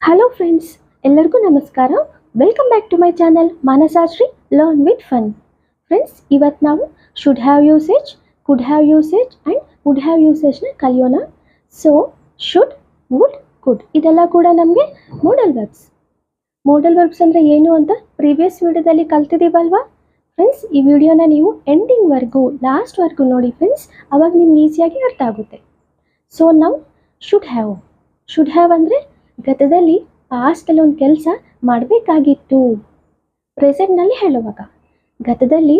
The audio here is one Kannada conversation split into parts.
ಹಲೋ ಫ್ರೆಂಡ್ಸ್, ಎಲ್ಲರಿಗೂ ನಮಸ್ಕಾರ. Welcome back to my channel Manasashree learn with fun. Friends, ಇವತ್ತು ನಾವು should have usage, could have usage and would have ಯೂಸೇಜ್ನ ಕಲಿಯೋಣ. ಸೊ ಶುಡ್, ವುಡ್, ಕುಡ್ ಇದೆಲ್ಲ ಕೂಡ ನಮಗೆ ಮೋಡಲ್ ವರ್ಬ್ಸ್. ಮೋಡಲ್ ವರ್ಬ್ಸ್ ಅಂದರೆ ಏನು ಅಂತ ಪ್ರೀವಿಯಸ್ ವಿಡಿಯೋದಲ್ಲಿ ಕಲ್ತಿದ್ದೀವಲ್ವಾ ಫ್ರೆಂಡ್ಸ್. ಈ ವಿಡಿಯೋನ ನೀವು ಎಂಡಿಂಗ್ವರೆಗೂ ಲಾಸ್ಟ್ವರೆಗೂ ನೋಡಿ ಫ್ರೆಂಡ್ಸ್, ಅವಾಗ ನಿಮ್ಗೆ ಈಸಿಯಾಗಿ ಅರ್ಥ ಆಗುತ್ತೆ. ಸೊ ನಾವು ಶುಡ್ ಹ್ಯಾವ್ ಅಂದರೆ ಗತದಲ್ಲಿ ಪಾಸ್ಟಲ್ಲಿ ಒಂದು ಕೆಲಸ ಮಾಡಬೇಕಾಗಿತ್ತು. ಪ್ರೆಸೆಂಟ್ನಲ್ಲಿ ಹೇಳುವಾಗ ಗತದಲ್ಲಿ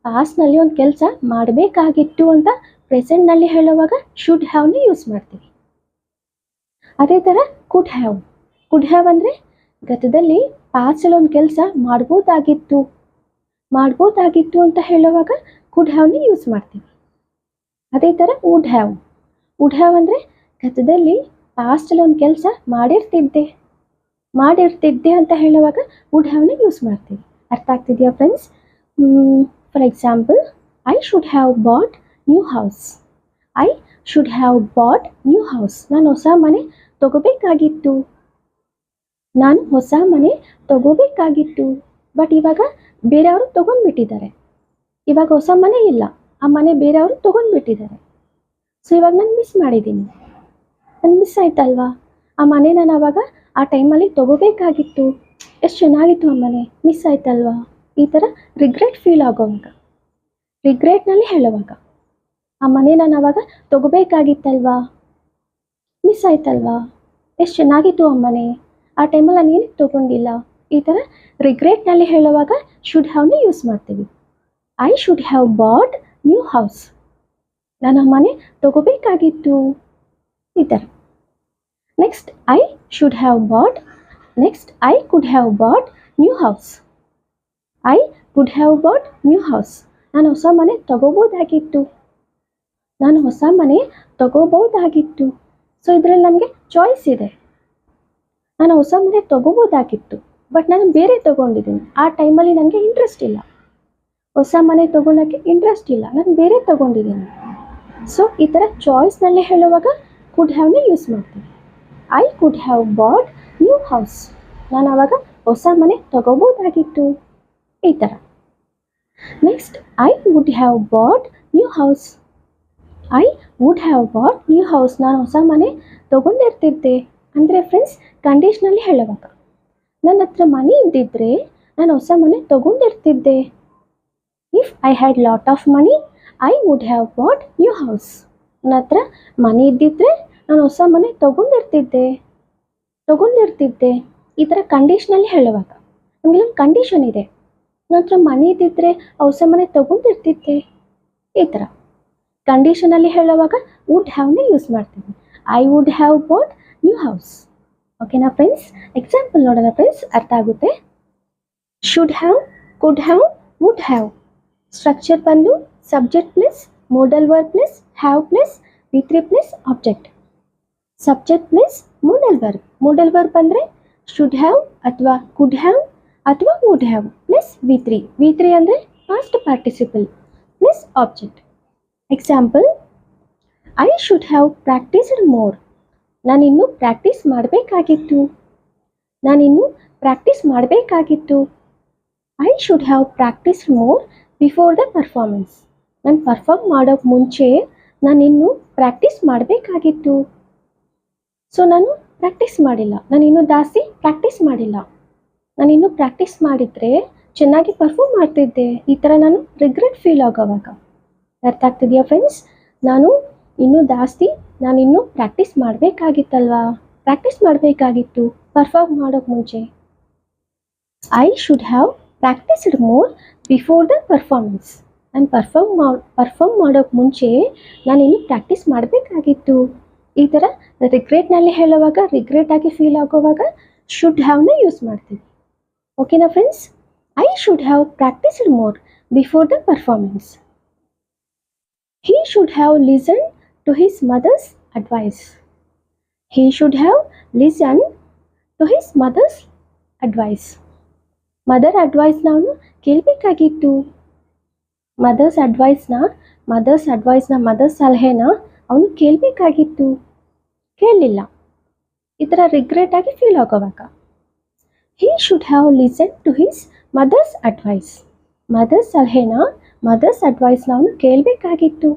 ಪಾಸ್ಟ್ನಲ್ಲಿ ಒಂದು ಕೆಲಸ ಮಾಡಬೇಕಾಗಿತ್ತು ಅಂತ ಪ್ರೆಸೆಂಟ್ನಲ್ಲಿ ಹೇಳುವಾಗ ಶುಡ್ ಹ್ಯಾವ್ನ ಯೂಸ್ ಮಾಡ್ತೀವಿ. ಅದೇ ಥರ ಕುಡ್ ಹ್ಯಾವ್ ಅಂದರೆ ಗತದಲ್ಲಿ ಪಾಸ್ಟಲ್ಲಿ ಒಂದು ಕೆಲಸ ಮಾಡ್ಬೋದಾಗಿತ್ತು ಅಂತ ಹೇಳುವಾಗ ಕುಡ್ ಹ್ಯಾವ್ನ ಯೂಸ್ ಮಾಡ್ತೀವಿ. ಅದೇ ಥರ ವುಡ್ ಹ್ಯಾವ್ ಅಂದರೆ ಗತದಲ್ಲಿ ಪಾಸ್ಟಲ್ಲಿ ಒಂದು ಕೆಲಸ ಮಾಡಿರ್ತಿದ್ದೆ ಅಂತ ಹೇಳುವಾಗ ವುಡ್ ಹ್ಯಾವ್ನ ಯೂಸ್ ಮಾಡ್ತೀವಿ. ಅರ್ಥ ಆಗ್ತಿದೆಯಾ friends? For example, I should have bought new house. ನಾನು ಹೊಸ ಮನೆ ತಗೋಬೇಕಾಗಿತ್ತು. ಬಟ್ ಇವಾಗ ಬೇರೆಯವರು ತಗೊಂಡ್ಬಿಟ್ಟಿದ್ದಾರೆ. ಇವಾಗ ಹೊಸ ಮನೆ ಇಲ್ಲ, ಆ ಮನೆ ಬೇರೆಯವರು ತಗೊಂಡ್ಬಿಟ್ಟಿದ್ದಾರೆ. ಸೊ ಇವಾಗ ನಾನು ಮಿಸ್ ಆಯ್ತಲ್ವಾ ಆ ಮನೆ. ನಾನು ಅವಾಗ ಆ ಟೈಮಲ್ಲಿ ತಗೋಬೇಕಾಗಿತ್ತು, ಎಷ್ಟು ಚೆನ್ನಾಗಿತ್ತು ಆ ಮನೆ, ಮಿಸ್ ಆಯ್ತಲ್ವಾ. ಈ ಥರ ರಿಗ್ರೆಟ್ ಫೀಲ್ ಆಗೋವಾಗ, ರಿಗ್ರೆಟ್ನಲ್ಲಿ ಹೇಳುವಾಗ ಆ ಮನೆ ನಾನು ಅವಾಗ ತಗೋಬೇಕಾಗಿತ್ತಲ್ವಾ, ಮಿಸ್ ಆಯ್ತಲ್ವಾ, ಎಷ್ಟು ಚೆನ್ನಾಗಿತ್ತು ಆ ಮನೆ, ಆ ಟೈಮಲ್ಲಿ ನಾನು ಏನಕ್ಕೆ ತಗೊಂಡಿಲ್ಲ. ಈ ಥರ ರಿಗ್ರೆಟ್ನಲ್ಲಿ ಹೇಳುವಾಗ ಶುಡ್ ಹ್ಯಾವ್ನ ಯೂಸ್ ಮಾಡ್ತೀವಿ. I should have bought new house. ನಾನು ಆ ಮನೆ ತಗೋಬೇಕಾಗಿತ್ತು, ಈ ಥರ. Next I could have bought new house. ನಾನು ಹೊಸ ಮನೆ ತಗೋಬೋದಾಗಿತ್ತು. ಸೊ ಇದರಲ್ಲಿ ನಮಗೆ ಚಾಯ್ಸ್ ಇದೆ. ನಾನು ಹೊಸ ಮನೆ ತಗೋಬೋದಾಗಿತ್ತು, ಬಟ್ ನಾನು ಬೇರೆ ತಗೊಂಡಿದ್ದೀನಿ. ಆ ಟೈಮಲ್ಲಿ ನನಗೆ ಇಂಟ್ರೆಸ್ಟ್ ಇಲ್ಲ, ಹೊಸ ಮನೆ ತಗೊಳ್ಳೋಕ್ಕೆ ಇಂಟ್ರೆಸ್ಟ್ ಇಲ್ಲ, ನಾನು ಬೇರೆ ತಗೊಂಡಿದ್ದೀನಿ. ಸೊ ಈ ಥರ ಚಾಯ್ಸ್ನಲ್ಲಿ ಹೇಳುವಾಗ ಕುಡ್ ಹ್ಯಾವ್ನ ಯೂಸ್ ಮಾಡ್ತೀವಿ. I could have bought new house. ನಾನು ಆವಾಗ ಹೊಸ ಮನೆ ತಗೋಬೋದಾಗಿತ್ತು, ಈ ಥರ. Next I would have bought new house. ನಾನು ಹೊಸ ಮನೆ ತಗೊಂಡಿರ್ತಿದ್ದೆ ಅಂದರೆ ಫ್ರೆಂಡ್ಸ್ ಕಂಡೀಷ್ನಲ್ಲಿ ಹೇಳುವಾಗ ನನ್ನ ಹತ್ರ ಮನಿ ಇದ್ದಿದ್ರೆ ನಾನು ಹೊಸ ಮನೆ ತಗೊಂಡಿರ್ತಿದ್ದೆ. If I had lot of money I would have bought new house. ನನ್ನ ಹತ್ರ ಮನಿ ಇದ್ದಿದ್ರೆ ನಾನು ಹೊಸ ಮನೆ ತಗೊಂಡಿರ್ತಿದ್ದೆ. ಈ ಥರ ಕಂಡೀಷ್ನಲ್ಲಿ ಹೇಳುವಾಗ ನಮಗೆ ಒಂದು ಕಂಡೀಷನ್ ಇದೆ, ನನ್ನ ಹತ್ರ ಮನಿ ಇದ್ದಿದ್ರೆ ಹೊಸ ಮನೆ ತಗೊಂಡಿರ್ತಿದ್ದೆ. ಈ ಥರ ಕಂಡೀಷನಲ್ಲಿ ಹೇಳುವಾಗ ವುಡ್ ಹ್ಯಾವ್ನ ಯೂಸ್ ಮಾಡ್ತೀವಿ. I would have bought new house. ಓಕೆನಾ ಫ್ರೆಂಡ್ಸ್? ಎಕ್ಸಾಂಪಲ್ ನೋಡೋಣ ಫ್ರೆಂಡ್ಸ್, ಅರ್ಥ ಆಗುತ್ತೆ. Should have, could have, would have. Structure ಬಂದು subject plus modal verb plus have plus V3 plus object. Subject plus modal verb ಅಂದರೆ ಶುಡ್ ಹ್ಯಾವ್ ಅಥವಾ ಕುಡ್ ಹ್ಯಾವ್ ಅಥವಾ ವುಡ್ ಹ್ಯಾವ್ ಪ್ಲಸ್ V3 ಅಂದರೆ past participle plus object. Example, I should have practised more. ನಾನಿನ್ನೂ ಪ್ರಾಕ್ಟೀಸ್ ಮಾಡಬೇಕಾಗಿತ್ತು. I should have practised more before the performance. ನಾನು ಪರ್ಫಾರ್ಮ್ ಮಾಡೋಕ್ಕೆ ಮುಂಚೆ ನಾನಿನ್ನೂ ಪ್ರಾಕ್ಟೀಸ್ ಮಾಡಬೇಕಾಗಿತ್ತು. ಸೊ ನಾನು ಪ್ರಾಕ್ಟೀಸ್ ಮಾಡಿಲ್ಲ, ನಾನು ಇನ್ನೂ ಜಾಸ್ತಿ ಪ್ರಾಕ್ಟೀಸ್ ಮಾಡಿಲ್ಲ. ನಾನು ಇನ್ನೂ ಪ್ರಾಕ್ಟೀಸ್ ಮಾಡಿದರೆ ಚೆನ್ನಾಗಿ ಪರ್ಫಾರ್ಮ್ ಮಾಡ್ತಿದ್ದೆ. ಈ ಥರ ನಾನು ರಿಗ್ರೆಟ್ ಫೀಲ್ ಆಗೋವಾಗ. ಅರ್ಥ ಆಗ್ತಿದೆಯಾ ಫ್ರೆಂಡ್ಸ್? ನಾನು ಇನ್ನೂ ಪ್ರಾಕ್ಟೀಸ್ ಮಾಡಬೇಕಾಗಿತ್ತು ಪರ್ಫಾರ್ಮ್ ಮಾಡೋಕ್ಕೆ ಮುಂಚೆ. I should have practised more before the performance. ನಾನು ಪರ್ಫಾರ್ಮ್ ಮಾಡೋಕ್ಕೆ ಮುಂಚೆ ನಾನು ಇನ್ನೂ ಪ್ರಾಕ್ಟೀಸ್ ಮಾಡಬೇಕಾಗಿತ್ತು. ಈ ಥರ ರಿಗ್ರೆಟ್ನಲ್ಲಿ ಹೇಳುವಾಗ, ರಿಗ್ರೆಟ್ ಆಗಿ ಫೀಲ್ ಆಗೋವಾಗ ಶುಡ್ ಹ್ಯಾವ್ನ ಯೂಸ್ ಮಾಡ್ತೀವಿ. ಓಕೆನಾ friends? I should have practised more before the performance. He should have listened to his mother's advice. Mother ಅಡ್ವೈಸ್ನ ಅವನು ಕೇಳಬೇಕಾಗಿತ್ತು. ಮದರ್ ಸಲಹೆನ ಅವನು ಕೇಳಬೇಕಾಗಿತ್ತು, ಕೇಳಲಿಲ್ಲ. ಈ ಥರ ರಿಗ್ರೆಟ್ ಆಗಿ ಫೀಲ್ ಆಗೋವಾಗ. He should have listen to his mother's advice. Mother's ಸಲಹೆನ, ಮದರ್ಸ್ ಅಡ್ವೈಸ್ನ ಅವನು ಕೇಳಬೇಕಾಗಿತ್ತು.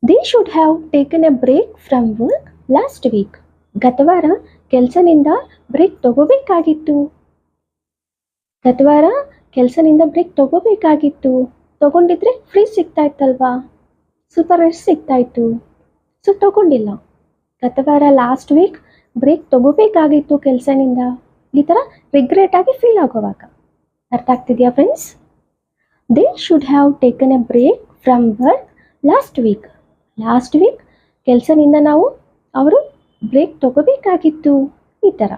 They should have taken a break from work last week. ಗತವಾರ ಕೆಲಸನಿಂದ ಬ್ರೇಕ್ ತಗೋಬೇಕಾಗಿತ್ತು. ಗತವಾರ ಕೆಲಸನಿಂದ ಬ್ರೇಕ್ ತಗೋಬೇಕಾಗಿತ್ತು. ತಗೊಂಡಿದ್ರೆ ಫ್ರೀ ಸಿಗ್ತಾ ಇತ್ತಲ್ವಾ, ಸ್ವಲ್ಪ ರೆಸ್ಟ್ ಸಿಗ್ತಾ ಇತ್ತು. ಸೊ ತಗೊಂಡಿಲ್ಲ. ಗತವಾರ ಲಾಸ್ಟ್ ವೀಕ್ ಬ್ರೇಕ್ ತಗೋಬೇಕಾಗಿತ್ತು ಕೆಲಸನಿಂದ. ಈ ಥರ ರಿಗ್ರೆಟ್ ಆಗಿ ಫೀಲ್ ಆಗೋವಾಗ. ಅರ್ಥ ಆಗ್ತಿದೆಯಾ friends? They should have taken a break from work last week. Last week ಕೆಲಸನಿಂದ ಅವರು ಬ್ರೇಕ್ ತಗೋಬೇಕಾಗಿತ್ತು. ಈ ಥರ.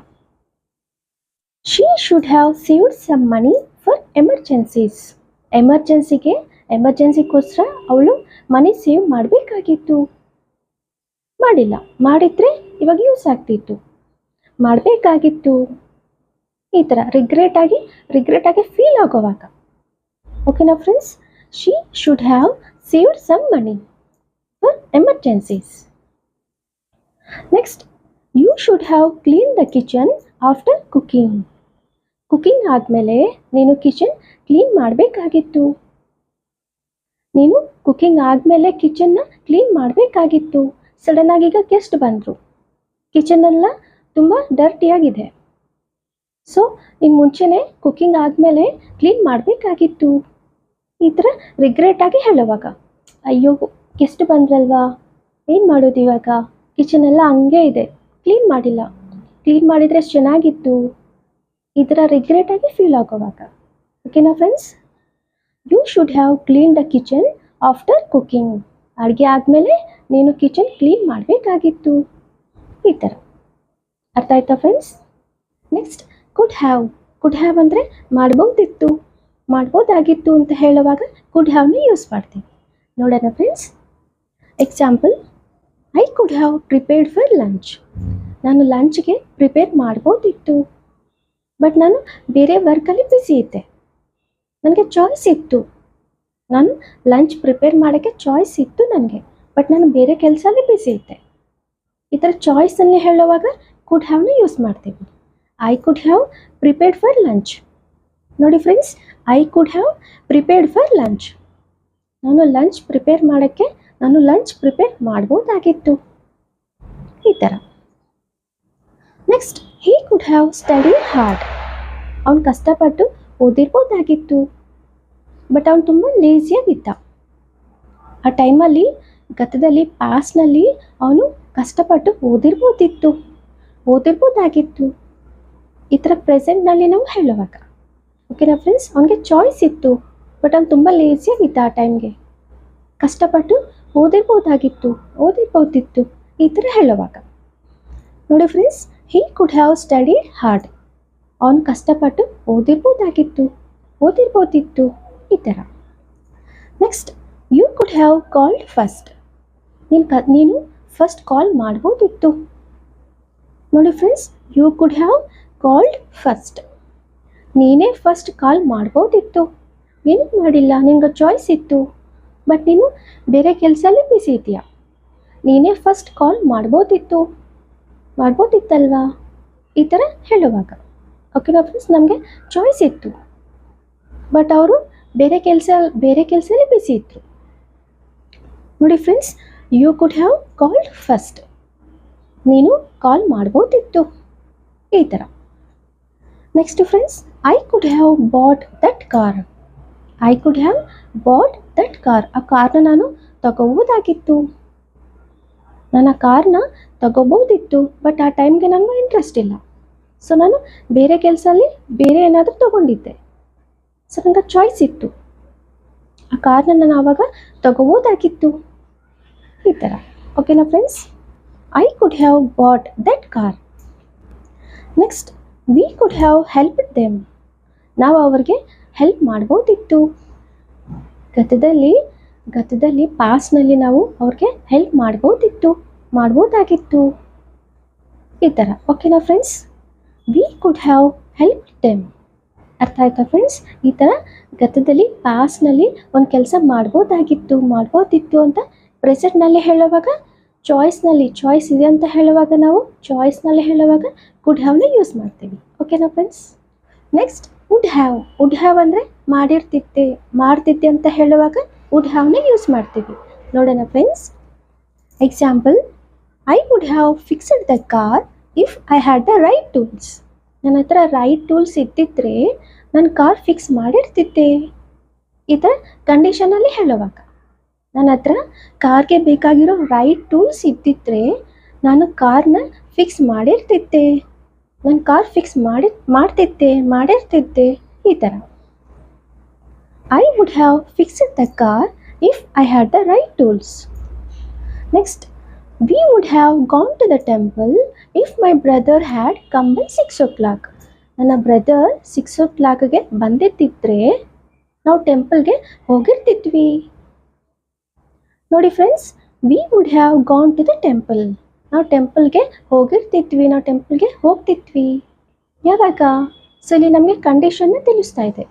She should have saved some money for emergencies. ಎಮರ್ಜೆನ್ಸಿಗೋಸ್ಕರ ಅವಳು ಮನಿ ಸೇವ್ ಮಾಡಬೇಕಾಗಿತ್ತು. ಮಾಡಿಲ್ಲ. ಮಾಡಿದ್ರೆ ಇವಾಗ ಯೂಸ್ ಆಗ್ತಿತ್ತು. ಮಾಡಬೇಕಾಗಿತ್ತು. ಈ ಥರ ರಿಗ್ರೆಟ್ ಆಗಿ ಫೀಲ್ ಆಗೋವಾಗ. ಓಕೆನಾ friends? She should have saved some money for emergencies. Next, you should have clean the kitchen after cooking. Cooking ಆದಮೇಲೆ ನೀನು ಕಿಚನ್ ಕ್ಲೀನ್ ಮಾಡಬೇಕಾಗಿತ್ತು. ನೀನು ಕುಕಿಂಗ್ ಆದಮೇಲೆ ಕಿಚನ್ನ ಕ್ಲೀನ್ ಮಾಡಬೇಕಾಗಿತ್ತು. ಸಡನ್ನಾಗಿ ಈಗ ಗೆಸ್ಟ್ ಬಂದರು, ಕಿಚನೆಲ್ಲ ತುಂಬ ಡರ್ಟಿಯಾಗಿದೆ. ಸೊ ಇನ್ನು ಮುಂಚೆನೇ ಕುಕಿಂಗ್ ಆದಮೇಲೆ ಕ್ಲೀನ್ ಮಾಡಬೇಕಾಗಿತ್ತು. ಈ ಥರ ರಿಗ್ರೆಟ್ ಆಗಿ ಹೇಳೋವಾಗ, ಅಯ್ಯೋ ಗೆಸ್ಟ್ ಬಂದ್ರಲ್ವಾ, ಏನು ಮಾಡೋದು ಇವಾಗ, ಕಿಚನೆಲ್ಲ ಹಂಗೆ ಇದೆ, ಕ್ಲೀನ್ ಮಾಡಿಲ್ಲ, ಕ್ಲೀನ್ ಮಾಡಿದರೆ ಚೆನ್ನಾಗಿತ್ತು. ಈ ಥರ ರಿಗ್ರೆಟ್ ಆಗಿ ಫೀಲ್ ಆಗೋವಾಗ. ಓಕೆನಾ friends? You should have clean the kitchen after cooking. ಅಡುಗೆ ಆದಮೇಲೆ ನೀನು ಕಿಚನ್ ಕ್ಲೀನ್ ಮಾಡಬೇಕಾಗಿತ್ತು. ಈ ಥರ. ಅರ್ಥ ಆಯ್ತಾ ಫ್ರೆಂಡ್ಸ್? ನೆಕ್ಸ್ಟ್, ಕುಡ್ ಹ್ಯಾವ್ ಅಂದರೆ ಮಾಡ್ಬೋದಾಗಿತ್ತು ಅಂತ ಹೇಳುವಾಗ ಕುಡ್ ಹ್ಯಾವ್ನ ಯೂಸ್ ಮಾಡ್ತೀವಿ. ನೋಡೋಣ friends. Example, I could have prepared for lunch. ನಾನು ಲಂಚ್ಗೆ ಪ್ರಿಪೇರ್ ಮಾಡ್ಬೋದಿತ್ತು, ಬಟ್ ನಾನು ಬೇರೆ ವರ್ಕಲ್ಲಿ ಬ್ಯುಸಿ ಇದ್ದೆ. ನನಗೆ ಚಾಯ್ಸ್ ಇತ್ತು. ನಾನು ಲಂಚ್ ಪ್ರಿಪೇರ್ ಮಾಡೋಕ್ಕೆ ಚಾಯ್ಸ್ ಇತ್ತು ನನಗೆ, ಬಟ್ ನಾನು ಬೇರೆ ಕೆಲಸದಲ್ಲಿ ಬ್ಯುಸಿ ಇದ್ದೆ. ಈ ಥರ ಚಾಯ್ಸಲ್ಲಿ ಹೇಳುವಾಗ ಕುಡ್ ಹ್ಯಾವ್ನ ಯೂಸ್ ಮಾಡ್ತೀವಿ. I could have prepared for lunch. ನೋಡಿ friends, I could have prepared for lunch. ನಾನು ಲಂಚ್ ಪ್ರಿಪೇರ್ ಮಾಡ್ಬೋದಾಗಿತ್ತು. ಈ ಥರ. Next, he could have studied hard. ಅವನು ಕಷ್ಟಪಟ್ಟು ಓದಿರ್ಬೋದಾಗಿತ್ತು, ಬಟ್ ಅವನು ತುಂಬ ಲೇಸಿಯಾಗಿದ್ದ. ಆ ಟೈಮಲ್ಲಿ, ಗತದಲ್ಲಿ, ಪಾಸ್ಟ್ನಲ್ಲಿ ಅವನು ಕಷ್ಟಪಟ್ಟು ಓದಿರ್ಬೋದಾಗಿತ್ತು. ಈ ಥರ ಪ್ರೆಸೆಂಟ್ನಲ್ಲಿ ನಾವು ಹೇಳುವಾಗ. ಓಕೆನಾ ಫ್ರೆಂಡ್ಸ್? ಅವನಿಗೆ ಚಾಯ್ಸ್ ಇತ್ತು, ಬಟ್ ಅವನು ತುಂಬ ಲೇಸಿಯಾಗಿದ್ದ. ಆ ಟೈಮ್ಗೆ ಕಷ್ಟಪಟ್ಟು ಓದಿರ್ಬೋದಿತ್ತು. ಈ ಥರ ಹೇಳುವಾಗ. ನೋಡಿ friends, he could have studied hard. ಅವನು ಕಷ್ಟಪಟ್ಟು ಓದಿರ್ಬೋದಿತ್ತು. ಈ ಥರ. Next, you could have called first. ನೀನು ಫಸ್ಟ್ ಕಾಲ್ ಮಾಡ್ಬೋದಿತ್ತು. ನೋಡಿ friends, you could have called first. ನೀನೇ ಫಸ್ಟ್ ಕಾಲ್ ಮಾಡ್ಬೋದಿತ್ತು. ನೀನು ಮಾಡಿಲ್ಲ, ನಿನಗೆ ಚಾಯ್ಸ್ ಇತ್ತು, ಬಟ್ ನೀನು ಬೇರೆ ಕೆಲಸದಲ್ಲಿ ಬ್ಯುಸಿ ಇದೆಯಾ. ನೀನೇ ಫಸ್ಟ್ ಕಾಲ್ ಮಾಡ್ಬೋದಿತ್ತಲ್ವಾ. ಈ ಥರ ಹೇಳುವಾಗ. ಓಕೆನಾ ಫ್ರೆಂಡ್ಸ್? ನಮಗೆ ಚಾಯ್ಸ್ ಇತ್ತು, ಬಟ್ ಅವರು ಬೇರೆ ಕೆಲಸದಲ್ಲಿ ಬ್ಯುಸಿ ಇತ್ತು. ನೋಡಿ friends, you could have called first. ನೀನು ಕಾಲ್ ಮಾಡ್ಬೋದಿತ್ತು. ಈ ಥರ. Next friends, I could have bought that car. I could have bought that car. ಆ ಕಾರ್ನ ನಾನು ತಗೋಬೋದಾಗಿತ್ತು. ನಾನು ಆ ಕಾರ್ನ ತಗೋಬೋದಿತ್ತು, ಬಟ್ ಆ ಟೈಮ್ಗೆ ನನಗೂ ಇಂಟ್ರೆಸ್ಟ್ ಇಲ್ಲ. ಸೊ ನಾನು ಬೇರೆ ಕೆಲಸದಲ್ಲಿ ಬೇರೆ ಏನಾದರೂ ತಗೊಂಡಿದ್ದೆ. ಸೊ ನನಗೆ ಚಾಯ್ಸ್ ಇತ್ತು. ಆ ಕಾರ್ನ ನಾನು ಆವಾಗ ತಗೋಬೋದಾಗಿತ್ತು. ಈ ಥರ. ಓಕೆನಾ friends? I could have bought that car. Next, we could have helped them. ನಾವು ಅವ್ರಿಗೆ ಹೆಲ್ಪ್ ಮಾಡ್ಬೋದಿತ್ತು. ಗತದಲ್ಲಿ ಪಾಸ್ಟ್ನಲ್ಲಿ ನಾವು ಅವ್ರಿಗೆ ಹೆಲ್ಪ್ ಮಾಡ್ಬೋದಾಗಿತ್ತು. ಈ ಥರ. ಓಕೆನಾ friends? We could have help them. ಅರ್ಥ ಆಯ್ತಾ ಫ್ರೆಂಡ್ಸ್? ಈ ಥರ ಗತದಲ್ಲಿ, ಪಾಸ್ಟ್ನಲ್ಲಿ ಒಂದು ಕೆಲಸ ಮಾಡ್ಬೋದಿತ್ತು ಅಂತ ಪ್ರೆಸೆಂಟ್ನಲ್ಲಿ ಹೇಳುವಾಗ ಚಾಯ್ಸ್ ಇದೆ ಅಂತ ಹೇಳುವಾಗ ನಾವು ಚಾಯ್ಸ್ನಲ್ಲಿ ಹೇಳುವಾಗ ಕುಡ್ ಹ್ಯಾವ್ನ ಯೂಸ್ ಮಾಡ್ತೀವಿ. ಓಕೆನಾ ಫ್ರೆಂಡ್ಸ್? ನೆಕ್ಸ್ಟ್ ವುಡ್ ಹ್ಯಾವ್ ಅಂದರೆ ಮಾಡ್ತಿದ್ದೆ ಅಂತ ಹೇಳುವಾಗ ವುಡ್ ಹ್ಯಾವ್ನ ಯೂಸ್ ಮಾಡ್ತೀವಿ. ನೋಡೋಣ friends. Example, I would have fixed the car if I had the right tools. ನನ್ನ ಹತ್ರ ರೈಟ್ ಟೂಲ್ಸ್ ಇದ್ದಿದ್ರೆ ನಾನು ಕಾರ್ ಫಿಕ್ಸ್ ಮಾಡಿರ್ತಿದ್ದೆ. ಈ ಥರ ಕಂಡೀಷನಲ್ಲಿ ಹೇಳುವಾಗ ನನ್ನ ಹತ್ರ ಕಾರ್ಗೆ ಬೇಕಾಗಿರೋ ರೈಟ್ ಟೂಲ್ಸ್ ಇದ್ದಿದ್ರೆ ನಾನು ಕಾರ್ನ ಫಿಕ್ಸ್ ಮಾಡಿರ್ತಿದ್ದೆ. ನಾನು ಕಾರ್ ಫಿಕ್ಸ್ ಮಾಡಿರ್ತಿದ್ದೆ ಈ ಥರ. I would have fixed the car if I had the right tools. Next, we would have gone to the temple if my brother had come by 6 o'clock. ನನ್ನ ಬ್ರದರ್ 6 o'clockಗೆ ಬಂದಿದ್ದಿದ್ರೆ ನಾವು ಟೆಂಪಲ್ಗೆ ಹೋಗಿರ್ತಿದ್ವಿ. ನೋಡಿ friends, we would have gone to the temple. ನಾವು ಟೆಂಪಲ್ಗೆ ಹೋಗ್ತಿದ್ವಿ. ಯಾವಾಗ? ಸೊ ಇಲ್ಲಿ ನಮಗೆ ಕಂಡೀಷನ್ನ ತಿಳಿಸ್ತಾ ಇದೆ.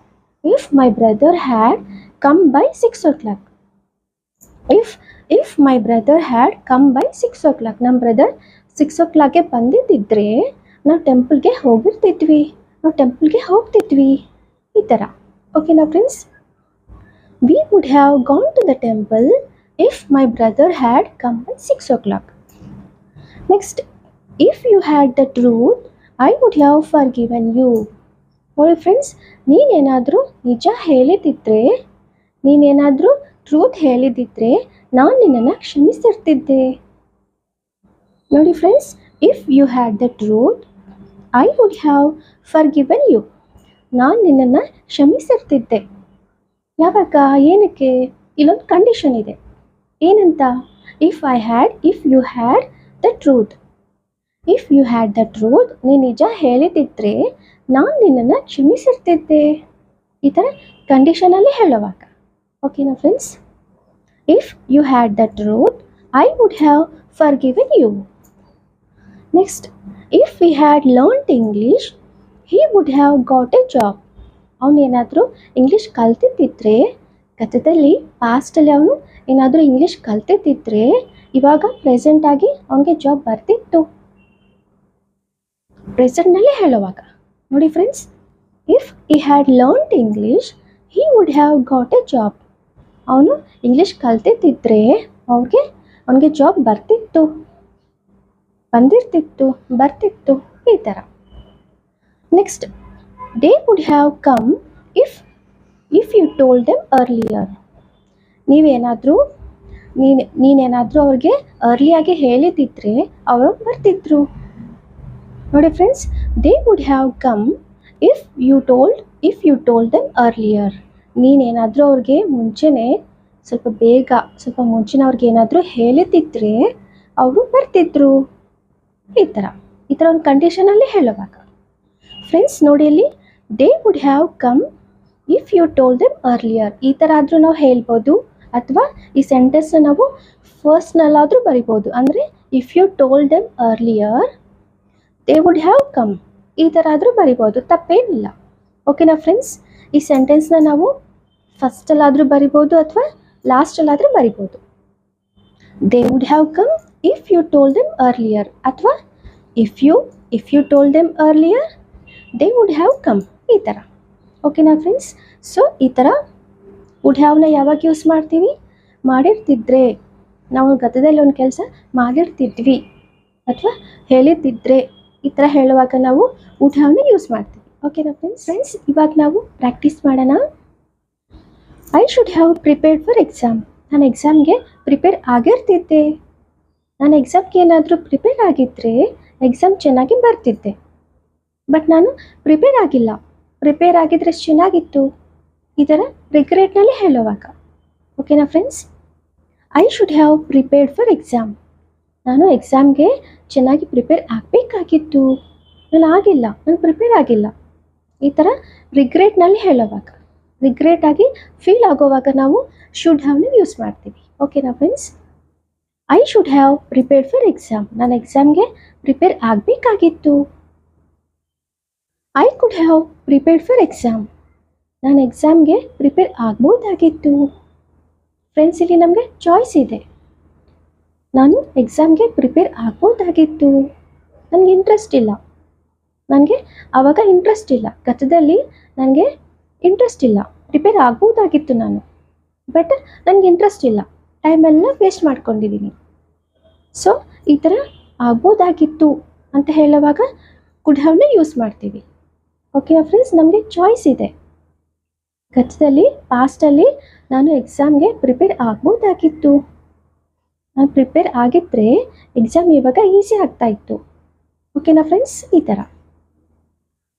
If my brother had come by 6 o'clock. If my brother had come by 6 o'clock. ನಮ್ಮ ಬ್ರದರ್ 6 o'clockಗೆ ಬಂದಿದ್ದಿದ್ರೆ ನಾವು ಟೆಂಪಲ್ಗೆ ಹೋಗ್ತಿದ್ವಿ ಈ ಥರ. ಓಕೆನಾ friends? We would have gone to the temple if my brother had come by 6 o'clock. Next, if you had the truth I would have forgiven you. ನೋಡಿ ಫ್ರೆಂಡ್ಸ್, ನೀನೇನಾದರೂ ಟ್ರೂತ್ ಹೇಳಿದ್ದಿದ್ರೆ ನಾನು ನಿನ್ನನ್ನು ಕ್ಷಮಿಸಿರ್ತಿದ್ದೆ. ನೋಡಿ friends, if you had the truth I would have forgiven you. ನಾನು ನಿನ್ನನ್ನು ಕ್ಷಮಿಸಿರ್ತಿದ್ದೆ. ಯಾವಾಗ? ಏನಕ್ಕೆ? ಇಲ್ಲೊಂದು ಕಂಡೀಷನ್ ಇದೆ. ಏನಂತ? If you had the truth. If you had the truth, ನೀನು ನಿಜ ಹೇಳಿದಿದ್ರೆ ನಾನು ನಿನ್ನನ್ನು ಕ್ಷಮಿಸಿರ್ತಿದ್ದೆ. ಈ ಥರ ಕಂಡೀಷನಲ್ಲಿ ಹೇಳುವಾಗ. ಓಕೆನಾ friends? If you had the truth I would have forgiven you. Next, if we had learned English he would have got a job. ಅವನೇನಾದರೂ ಇಂಗ್ಲೀಷ್ ಕಲ್ತಿದ್ದಿದ್ರೆ, ಗತದಲ್ಲಿ ಪಾಸ್ಟಲ್ಲಿ ಅವನು ಏನಾದರೂ ಇಂಗ್ಲೀಷ್ ಕಲ್ತಿದ್ದಿದ್ರೆ ಇವಾಗ ಪ್ರೆಸೆಂಟಾಗಿ ಅವನಿಗೆ ಜಾಬ್ ಬರ್ತಿತ್ತು. ಪ್ರೆಸೆಂಟ್ನಲ್ಲಿ ಹೇಳುವಾಗ ನೋಡಿ friends, if he had learned English he would have got a job. ಅವನು ಇಂಗ್ಲೀಷ್ ಕಲ್ತಿದ್ದಿದ್ರೆ ಅವನಿಗೆ ಜಾಬ್ ಬರ್ತಿತ್ತು ಈ ಥರ. Next, they would have come if you told them earlier. ನೀನೇನಾದರೂ ಅವ್ರಿಗೆ ಅರ್ಲಿಯಾಗಿ ಹೇಳಿದಿದ್ರೆ ಅವರು ಬರ್ತಿದ್ರು. ನೋಡಿ friends, they would have come if you told them earlier. ನೀನೇನಾದರೂ ಅವ್ರಿಗೆ ಸ್ವಲ್ಪ ಮುಂಚೆನೇ ಅವ್ರಿಗೆ ಏನಾದರೂ ಹೇಳಿದ್ದಿದ್ರೆ ಅವರು ಬರ್ತಿದ್ರು. ಈ ಥರ ಒಂದು ಕಂಡೀಷನಲ್ಲಿ ಹೇಳುವಾಗ. ಫ್ರೆಂಡ್ಸ್ ನೋಡಿ, ಇಲ್ಲಿ they would have come if you told them earlier ಈ ಥರ ಆದರೂ ನಾವು ಹೇಳ್ಬೋದು, ಅಥವಾ ಈ ಸೆಂಟೆನ್ಸ್ನ ನಾವು ಫಸ್ಟ್ನಲ್ಲಾದರೂ ಬರಿಬೋದು. ಅಂದರೆ if you told them earlier they would have come ಈ ಥರ ಆದರೂ ಬರಿಬೋದು, ತಪ್ಪೇನಿಲ್ಲ. ಓಕೆನಾ ಫ್ರೆಂಡ್ಸ್? ಈ ಸೆಂಟೆನ್ಸ್ನ ನಾವು ಫಸ್ಟಲ್ಲಾದರೂ ಬರಿಬೋದು ಅಥವಾ ಲಾಸ್ಟಲ್ಲಾದರೂ ಬರಿಬೋದು. They would have come if you told them earlier, ಅಥವಾ if you told them earlier they would have come ಈ ಥರ. ಓಕೆನಾ ಫ್ರೆಂಡ್ಸ್? ಸೊ ಈ ಥರ ವುಡ್ ಹ್ಯಾವ್ನ ಯಾವಾಗ ಯೂಸ್ ಮಾಡ್ತೀವಿ? ಮಾಡಿರ್ತಿದ್ರೆ, ನಾವು ಗತದಲ್ಲಿ ಒಂದು ಕೆಲಸ ಮಾಡಿರ್ತಿದ್ವಿ ಅಥವಾ ಹೇಳಿದ್ದಿದ್ರೆ ಈ ಥರ ಹೇಳುವಾಗ ನಾವು ವುಡ್ ಹ್ಯಾವ್ನ ಯೂಸ್ ಮಾಡ್ತೀವಿ. ಓಕೆನಾ ಫ್ರೆಂಡ್ಸ್? ಇವಾಗ ನಾವು ಪ್ರಾಕ್ಟೀಸ್ ಮಾಡೋಣ. I should have prepared for exam. ನಾನು ಎಕ್ಸಾಮ್ಗೆ ಪ್ರಿಪೇರ್ ಆಗಿರ್ತಿದ್ದೆ. ನಾನು ಎಕ್ಸಾಮ್ಗೆ ಏನಾದರೂ ಪ್ರಿಪೇರ್ ಆಗಿದ್ದರೆ ಎಕ್ಸಾಮ್ ಚೆನ್ನಾಗಿ ಬರ್ತಿದ್ದೆ. ಬಟ್ ನಾನು ಪ್ರಿಪೇರ್ ಆಗಿದ್ರೆ ಚೆನ್ನಾಗಿತ್ತು. ಈ ಥರ ರಿಗ್ರೆಟ್ನಲ್ಲಿ ಹೇಳುವಾಗ. ಓಕೆನಾ friends? I should have prepared for exam. ನಾನು ಎಕ್ಸಾಮ್ಗೆ ಚೆನ್ನಾಗಿ ಪ್ರಿಪೇರ್ ಆಗಬೇಕಾಗಿತ್ತು, ನಾನು ಪ್ರಿಪೇರ್ ಆಗಿಲ್ಲ. ಈ ಥರ ರಿಗ್ರೆಟ್ನಲ್ಲಿ ಹೇಳುವಾಗ, ರಿಗ್ರೆಟ್ ಆಗಿ ಫೀಲ್ ಆಗೋವಾಗ ನಾವು ಶುಡ್ ಹ್ಯಾವ್ನ ಯೂಸ್ ಮಾಡ್ತೀವಿ. ಓಕೆನಾ friends? I should have prepared for exam. ನಾನು ಎಕ್ಸಾಮ್ಗೆ ಪ್ರಿಪೇರ್ ಆಗಬೇಕಾಗಿತ್ತು. I could have prepared for exam. ನಾನು ಎಕ್ಸಾಮ್ಗೆ ಪ್ರಿಪೇರ್ ಆಗ್ಬೋದಾಗಿತ್ತು. ಫ್ರೆಂಡ್ಸ್, ಇಲ್ಲಿ ನಮಗೆ ಚಾಯ್ಸ್ ಇದೆ. ನಾನು ಎಕ್ಸಾಮ್ಗೆ ಪ್ರಿಪೇರ್ ಆಗ್ಬೋದಾಗಿತ್ತು, ನನಗೆ ಇಂಟ್ರೆಸ್ಟ್ ಇಲ್ಲ. ನನಗೆ ಆವಾಗ ಇಂಟ್ರೆಸ್ಟ್ ಇಲ್ಲ, ಗತದಲ್ಲಿ ನನಗೆ ಇಂಟ್ರೆಸ್ಟ್ ಇಲ್ಲ. ಪ್ರಿಪೇರ್ ಆಗ್ಬೋದಾಗಿತ್ತು ನಾನು, ಬಟ್ ನನಗೆ ಇಂಟ್ರೆಸ್ಟ್ ಇಲ್ಲ, ಟೈಮೆಲ್ಲ ವೇಸ್ಟ್ ಮಾಡ್ಕೊಂಡಿದ್ದೀನಿ. ಸೊ ಈ ಥರ ಆಗ್ಬೋದಾಗಿತ್ತು ಅಂತ ಹೇಳುವಾಗ ಕುಡ್ ಹ್ಯಾವ್ನ ಯೂಸ್ ಮಾಡ್ತೀವಿ. ಓಕೆನಾ ಫ್ರೆಂಡ್ಸ್, ನಮಗೆ ಚಾಯ್ಸ್ ಇದೆ. ಗತದಲ್ಲಿ ಪಾಸ್ಟಲ್ಲಿ ನಾನು ಎಕ್ಸಾಮ್ಗೆ ಪ್ರಿಪೇರ್ ಆಗ್ಬೋದಾಗಿತ್ತು, ನಾನು ಪ್ರಿಪೇರ್ ಆಗಿದ್ದರೆ ಎಕ್ಸಾಮ್ ಇವಾಗ ಈಸಿ ಆಗ್ತಾ ಇತ್ತು. ಓಕೆನಾ ಫ್ರೆಂಡ್ಸ್, ಈ ಥರ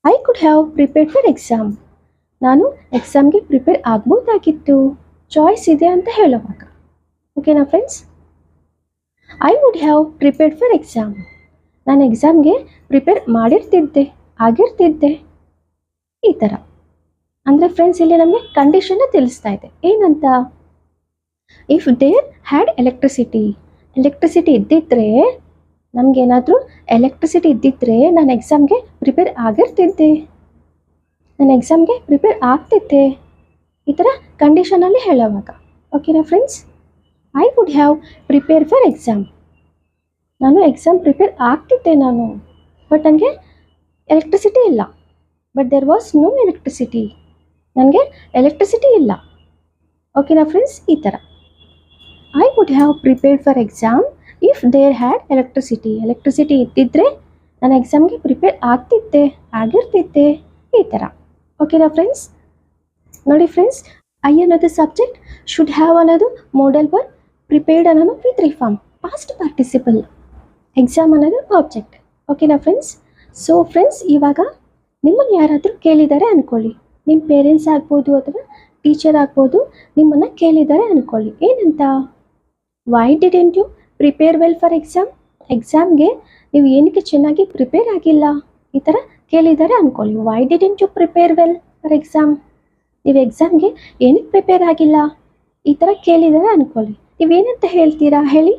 I could have prepared for exam, ನಾನು ಎಕ್ಸಾಮ್ಗೆ ಪ್ರಿಪೇರ್ ಆಗ್ಬೋದಾಗಿತ್ತು, ಚಾಯ್ಸ್ ಇದೆ ಅಂತ ಹೇಳುವಾಗ. ಓಕೆನಾ friends, I would have prepared for exam, ನಾನು ಎಕ್ಸಾಮ್ಗೆ ಪ್ರಿಪೇರ್ ಮಾಡಿರ್ತಿದ್ದೆ, ಆಗಿರ್ತಿದ್ದೆ, ಈ ಥರ. ಅಂದರೆ ಫ್ರೆಂಡ್ಸ್ ಇಲ್ಲಿ ನಮಗೆ ಕಂಡೀಷನ್ನ ತಿಳಿಸ್ತಾ ಇದೆ. ಏನಂತ? ಇಫ್ ದೇರ್ ಹ್ಯಾಡ್ ಎಲೆಕ್ಟ್ರಿಸಿಟಿ ಇದ್ದಿದ್ದರೆ, ನಮಗೇನಾದರೂ ಎಲೆಕ್ಟ್ರಿಸಿಟಿ ಇದ್ದಿದ್ದರೆ ನಾನು ಎಕ್ಸಾಮ್ಗೆ ಪ್ರಿಪೇರ್ ಆಗಿರ್ತಿದ್ದೆ, ನಾನು ಎಕ್ಸಾಮ್ಗೆ ಪ್ರಿಪೇರ್ ಆಗ್ತಿದ್ದೆ, ಈ ಥರ ಕಂಡೀಷನಲ್ಲಿ ಹೇಳೋವಾಗ. ಓಕೆನಾ friends, I would have prepare for exam, ನಾನು ಎಕ್ಸಾಮ್ ಪ್ರಿಪೇರ್ ಆಗ್ತಿದ್ದೆ ನಾನು, ಬಟ್ ನನಗೆ ಎಲೆಕ್ಟ್ರಿಸಿಟಿ ಇಲ್ಲ. But there was no electricity, ನನಗೆ ಎಲೆಕ್ಟ್ರಿಸಿಟಿ ಇಲ್ಲ. ಓಕೆನಾ ಫ್ರೆಂಡ್ಸ್, ಈ ಥರ. I would have prepared for exam if there had electricity ಇದ್ದಿದ್ದರೆ ನಾನು ಎಕ್ಸಾಮ್ಗೆ ಪ್ರಿಪೇರ್ ಆಗ್ತಿದ್ದೆ, ಆಗಿರ್ತಿದ್ದೆ, ಈ ಥರ. ಓಕೆನಾ ಫ್ರೆಂಡ್ಸ್, ನೋಡಿ ಫ್ರೆಂಡ್ಸ್, ಐ ಅನ್ನೋದು ಸಬ್ಜೆಕ್ಟ್, ಶುಡ್ ಹ್ಯಾವ್ ಅನ್ನೋದು ಮೋಡಲ್ ವರ್ಬ್, ಪ್ರಿಪೇರ್ಡ್ ಅನ್ನೋದು V three form, past participle, exam ಅನ್ನೋದು ಆಬ್ಜೆಕ್ಟ್. ಓಕೆನಾ ಫ್ರೆಂಡ್ಸ್. ಸೊ ಫ್ರೆಂಡ್ಸ್, ಇವಾಗ ನಿಮ್ಮನ್ನು ಯಾರಾದರೂ ಕೇಳಿದ್ದಾರೆ ಅಂದ್ಕೊಳ್ಳಿ, ನಿಮ್ಮ ಪೇರೆಂಟ್ಸ್ ಆಗ್ಬೋದು ಅಥವಾ ಟೀಚರ್ ಆಗ್ಬೋದು, ನಿಮ್ಮನ್ನು ಕೇಳಿದ್ದಾರೆ ಅಂದ್ಕೊಳ್ಳಿ. ಏನಂತ? Why didn't you prepare well for exam, ಎಕ್ಸಾಮ್ಗೆ ನೀವು ಏನಕ್ಕೆ ಚೆನ್ನಾಗಿ ಪ್ರಿಪೇರ್ ಆಗಿಲ್ಲ, ಈ ಥರ ಕೇಳಿದ್ದಾರೆ ಅಂದ್ಕೊಳ್ಳಿ. Why didn't you prepare well for exam, ನೀವು ಎಕ್ಸಾಮ್ಗೆ ಏನಕ್ಕೆ ಪ್ರಿಪೇರ್ ಆಗಿಲ್ಲ, ಈ ಥರ ಕೇಳಿದ್ದಾರೆ ಅಂದ್ಕೊಳ್ಳಿ. ನೀವೇನಂತ ಹೇಳ್ತೀರಾ ಹೇಳಿ?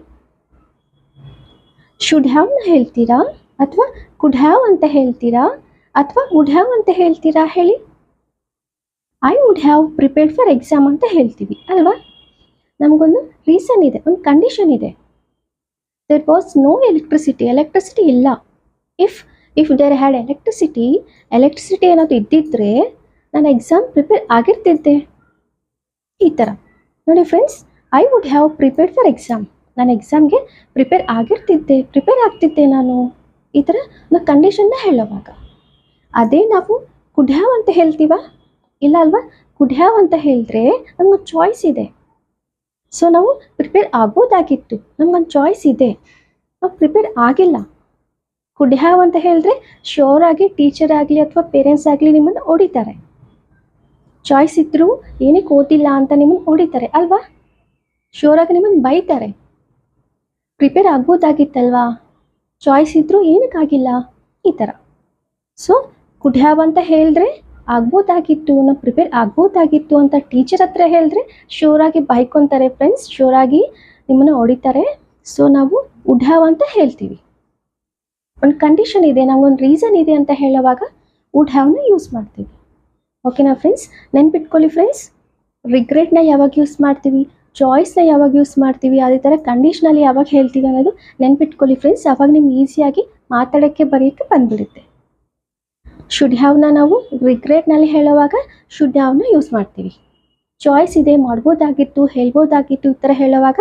ಶುಡ್ ಹ್ಯಾವ್ನ ಹೇಳ್ತೀರಾ, ಅಥವಾ ಕುಡ್ ಹ್ಯಾವ್ ಅಂತ ಹೇಳ್ತೀರಾ, ಅಥವಾ ವುಡ್ ಹ್ಯಾವ್ ಅಂತ ಹೇಳ್ತೀರಾ ಹೇಳಿ? I would have prepared for exam ಅಂತ ಹೇಳ್ತೀವಿ ಅಲ್ವಾ? ನಮಗೊಂದು ರೀಸನ್ ಇದೆ, ಒಂದು ಕಂಡೀಷನ್ ಇದೆ. ದೇರ್ ವಾಸ್ ನೋ ಎಲೆಕ್ಟ್ರಿಸಿಟಿ ಇಲ್ಲ. ಇಫ್ ದೇರ್ ಹ್ಯಾಡ್ ಎಲೆಕ್ಟ್ರಿಸಿಟಿ ಏನಾದರೂ ಇದ್ದಿದ್ದರೆ ನಾನು ಎಕ್ಸಾಮ್ ಪ್ರಿಪೇರ್ ಆಗಿರ್ತಿದ್ದೆ, ಈ ಥರ. ನೋಡಿ friends, I would have prepared for exam, ನಾನು ಎಕ್ಸಾಮ್ಗೆ ಪ್ರಿಪೇರ್ ಆಗ್ತಿದ್ದೆ ನಾನು, ಈ ಥರ ನಾವು ಕಂಡೀಷನ್ನ ಹೇಳೋವಾಗ. ಅದೇ ನಾವು ಕುಡ್ ಹ್ಯಾವ್ ಅಂತ ಹೇಳ್ತೀವ? ಇಲ್ಲ ಅಲ್ವಾ? ಕುಡ್ ಹ್ಯಾವ್ ಅಂತ ಹೇಳಿದ್ರೆ ನಮಗೊಂದು ಚಾಯ್ಸ್ ಇದೆ. ಸೊ ನಾವು ಪ್ರಿಪೇರ್ ಆಗ್ಬೋದಾಗಿತ್ತು, ನಮಗೊಂದು ಚಾಯ್ಸ್ ಇದೆ, ನಾವು ಪ್ರಿಪೇರ್ ಆಗಿಲ್ಲ. ಕುಡ್ ಹ್ಯಾವ್ ಅಂತ ಹೇಳಿದ್ರೆ ಶ್ಯೂರ್ ಆಗಿ ಟೀಚರ್ ಆಗಲಿ ಅಥವಾ ಪೇರೆಂಟ್ಸ್ ಆಗಲಿ ನಿಮ್ಮನ್ನು ಹೊಡಿತಾರೆ. ಚಾಯ್ಸ್ ಇದ್ದರೂ ಏನಕ್ಕೆ ಓದಿಲ್ಲ ಅಂತ ನಿಮ್ಮನ್ನು ಹೊಡಿತಾರೆ ಅಲ್ವಾ? ಶ್ಯೂರ್ ಆಗಿ ನಿಮ್ಮನ್ನು ಬೈತಾರೆ. ಪ್ರಿಪೇರ್ ಆಗ್ಬೋದಾಗಿತ್ತಲ್ವಾ, ಚಾಯ್ಸ್ ಇದ್ದರೂ ಏನಕ್ಕಾಗಿಲ್ಲ, ಈ ಥರ. ಸೊ ಕುಡ್ ಹ್ಯಾವ್ ಅಂತ ಹೇಳಿದ್ರೆ ಆಗ್ಬೋದಾಗಿತ್ತು, ನಾವು ಪ್ರಿಪೇರ್ ಆಗ್ಬೋದಾಗಿತ್ತು ಅಂತ ಟೀಚರ್ ಹತ್ರ ಹೇಳಿದ್ರೆ ಶ್ಯೂರಾಗಿ ಬೈಕೊತಾರೆ ಫ್ರೆಂಡ್ಸ್, ಶ್ಯೂರಾಗಿ ನಿಮ್ಮನ್ನು ಹೊಡಿತಾರೆ. ಸೊ ನಾವು ವುಡ್ ಹ್ಯಾವ್ ಅಂತ ಹೇಳ್ತೀವಿ. ಒಂದು ಕಂಡೀಷನ್ ಇದೆ, ನಮಗೊಂದು ರೀಸನ್ ಇದೆ ಅಂತ ಹೇಳುವಾಗ ವುಡ್ ಹ್ಯಾವ್ನ ಯೂಸ್ ಮಾಡ್ತೀವಿ. ಓಕೆನಾ ಫ್ರೆಂಡ್ಸ್, ನೆನ್ಪಿಟ್ಕೊಳ್ಳಿ ಫ್ರೆಂಡ್ಸ್, ರಿಗ್ರೆಟ್ನ ಯಾವಾಗ ಯೂಸ್ ಮಾಡ್ತೀವಿ, ಚಾಯ್ಸ್ನ ಯಾವಾಗ ಯೂಸ್ ಮಾಡ್ತೀವಿ, ಅದೇ ಥರ ಕಂಡೀಷ್ನಲ್ಲಿ ಯಾವಾಗ ಹೇಳ್ತೀವಿ ಅನ್ನೋದು ನೆನ್ಪಿಟ್ಕೊಳ್ಳಿ ಫ್ರೆಂಡ್ಸ್. ಆವಾಗ ನಿಮ್ಗೆ ಈಸಿಯಾಗಿ ಮಾತಾಡೋಕ್ಕೆ ಬರೆಯೋಕ್ಕೆ ಬಂದುಬಿಡುತ್ತೆ. ಶುಡ್ ಹ್ಯಾವ್ನ ನಾವು ರಿಗ್ರೆಟ್ನಲ್ಲಿ ಹೇಳುವಾಗ ಶುಡ್ ಹ್ಯಾವ್ನ ಯೂಸ್ ಮಾಡ್ತೀವಿ. ಚಾಯ್ಸ್ ಇದೆ, ಮಾಡ್ಬೋದಾಗಿತ್ತು, ಹೇಳ್ಬೋದಾಗಿತ್ತು, ಈ ಥರ ಹೇಳುವಾಗ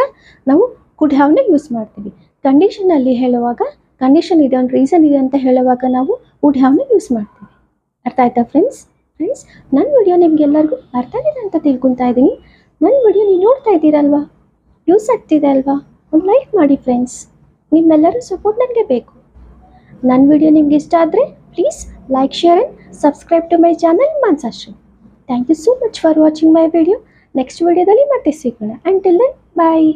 ನಾವು ಕುಡ್ ಹ್ಯಾವ್ನ ಯೂಸ್ ಮಾಡ್ತೀವಿ. ಕಂಡೀಷನಲ್ಲಿ ಹೇಳುವಾಗ, ಕಂಡೀಷನ್ ಇದೆ, ಒಂದು ರೀಸನ್ ಇದೆ ಅಂತ ಹೇಳುವಾಗ ನಾವು ವುಡ್ ಹ್ಯಾವ್ನ ಯೂಸ್ ಮಾಡ್ತೀವಿ. ಅರ್ಥ ಆಯ್ತಾ ಫ್ರೆಂಡ್ಸ್? ನನ್ನ ವಿಡಿಯೋ ನಿಮಗೆಲ್ಲರಿಗೂ ಅರ್ಥ ಆಗಿದೆ ಅಂತ ತಿಳ್ಕೊತಾ ಇದ್ದೀನಿ. ನನ್ನ ವಿಡಿಯೋ ನೀವು ನೋಡ್ತಾ ಇದ್ದೀರಲ್ವಾ, ಯೂಸ್ ಆಗ್ತಿದೆ ಅಲ್ವಾ? ಒಂದು ಲೈಕ್ ಮಾಡಿ ಫ್ರೆಂಡ್ಸ್, ನಿಮ್ಮೆಲ್ಲರೂ ಸಪೋರ್ಟ್ ನನಗೆ ಬೇಕು. ನನ್ನ ವಿಡಿಯೋ ನಿಮ್ಗೆ ಇಷ್ಟ ಆದರೆ please like, share and subscribe to my channel Mansashri. Thank you so much for watching my video. Next video dalli matte ಸಿಗೋಣ. Until then, bye.